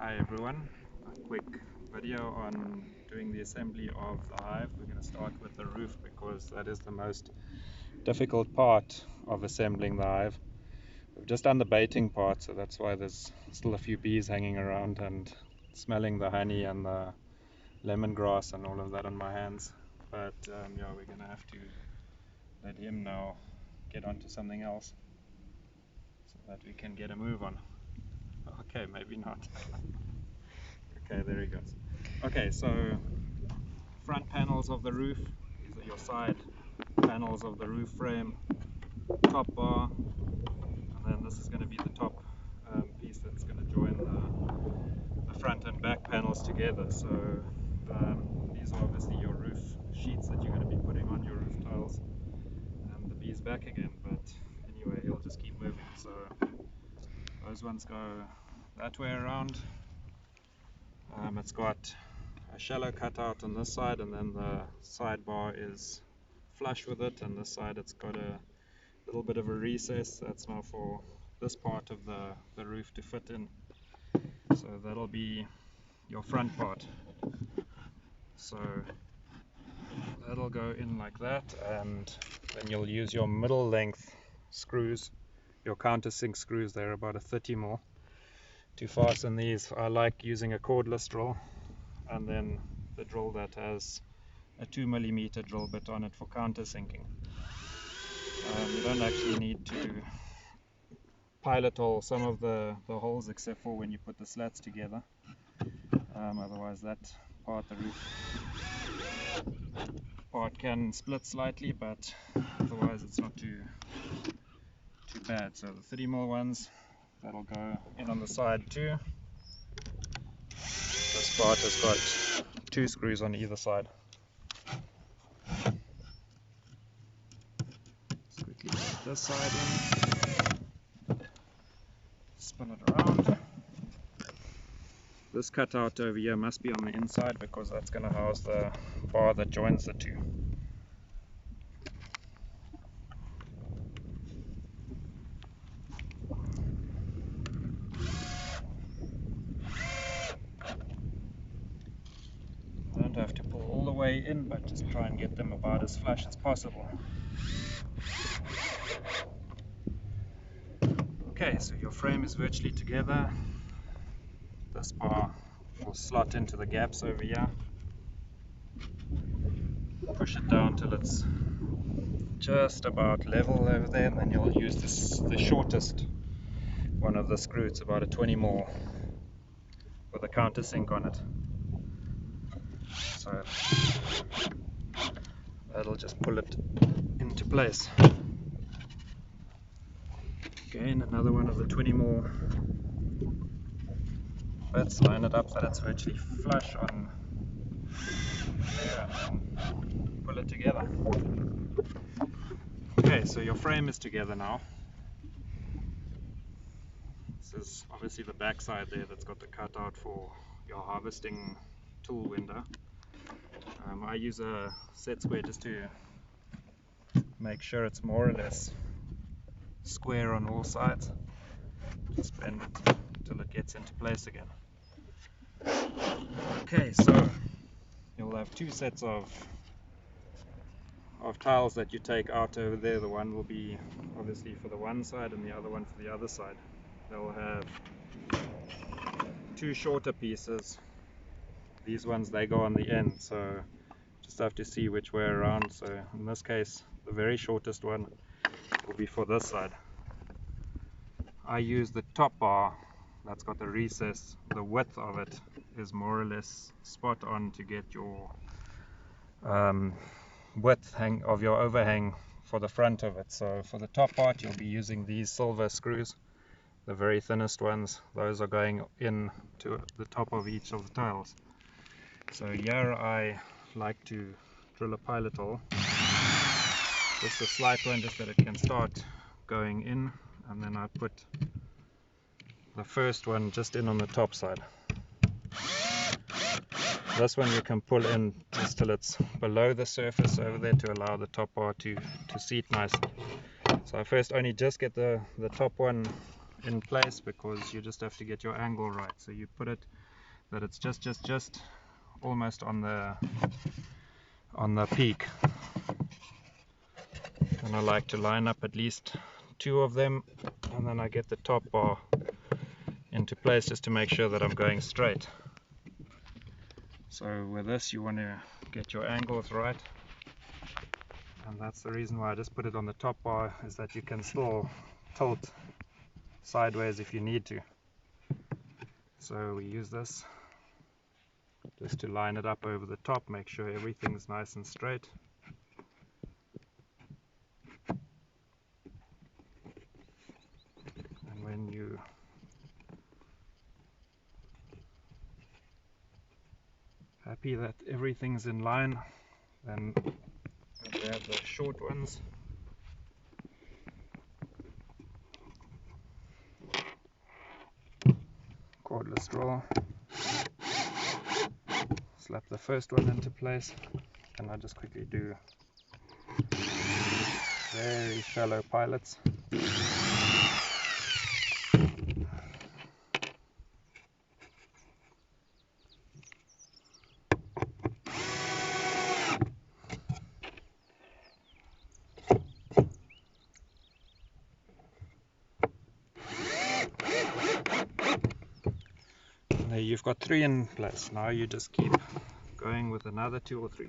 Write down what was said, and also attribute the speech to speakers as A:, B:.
A: Hi everyone, a quick video on doing the assembly of the hive. We're going to start with the roof because that is the most difficult part of assembling the hive. We've just done the baiting part, so that's why there's still a few bees hanging around and smelling the honey and the lemongrass and all of that on my hands. But yeah, we're going to have to let him now get onto something else so that we can get a move on. Okay, maybe not. Okay, there he goes. Okay, so front panels of the roof, these are your side panels of the roof frame, top bar, and then this is going to be the top piece that's going to join the front and back panels together. So these are obviously your roof sheets that you're going to be putting on your roof tiles, and the bee's back again, but anyway, he'll just keep moving. So those ones go that way around. It's got a shallow cutout on this side, and then the sidebar is flush with it, and this side it's got a little bit of a recess that's now for this part of the roof to fit in. So that'll be your front part. So that'll go in like that, and then you'll use your middle length screws, your countersink screws. They're about a 30mm to fasten these. I like using a cordless drill, and then the drill that has a 2mm drill bit on it for countersinking. You don't actually need to pilot hole some of the holes except for when you put the slats together. Otherwise that part, the roof part, can split slightly, but otherwise it's not too bad. So the 30mm ones, that'll go in on the side too. This part has got 2 screws on either side. Just quickly put this side in, spin it around. This cutout over here must be on the inside because that's going to house the bar that joins the two. You don't have to pull all the way in, but just try and get them about as flush as possible. Okay, so your frame is virtually together. This bar will slot into the gaps over here. Push it down till it's just about level over there, and then you'll use the shortest one of the screws. It's about a 20mm with a countersink on it. So that'll just pull it into place. Again, another one of the 20mm bits, line it up so that it's virtually flush on there, and pull it together. Okay, so your frame is together now. This is obviously the back side there that's got the cutout for your harvesting tool window. I use a set square just to make sure it's more or less square on all sides. Just bend it till it gets into place again. Okay, so you'll have 2 sets of tiles that you take out over there. The one will be obviously for the one side and the other one for the other side. They'll have 2 shorter pieces. These ones, they go on the end, so just have to see which way around. So in this case, the very shortest one will be for this side. I use the top bar that's got the recess. The width of it is more or less spot on to get your width of your overhang for the front of it. So for the top part, you'll be using these silver screws, the very thinnest ones. Those are going in to the top of each of the tiles. So here I like to drill a pilot hole, just a slight one, just that it can start going in, and then I put the first one just in on the top side. This one you can pull in just till it's below the surface over there to allow the top bar to seat nicely. So I first only just get the top one in place because you just have to get your angle right. So you put it that it's just almost on the peak. And I like to line up at least 2 of them, and then I get the top bar into place just to make sure that I'm going straight. So with this you want to get your angles right, and that's the reason why I just put it on the top bar, is that you can still tilt sideways if you need to. So we use this just to line it up over the top, make sure everything's nice and straight. And when you happy that everything's in line, then grab the short ones. Cordless straw. Slap the first one into place, and I just quickly do very shallow pilots. There you've got 3 in place. Now you just keep going with another 2 or 3.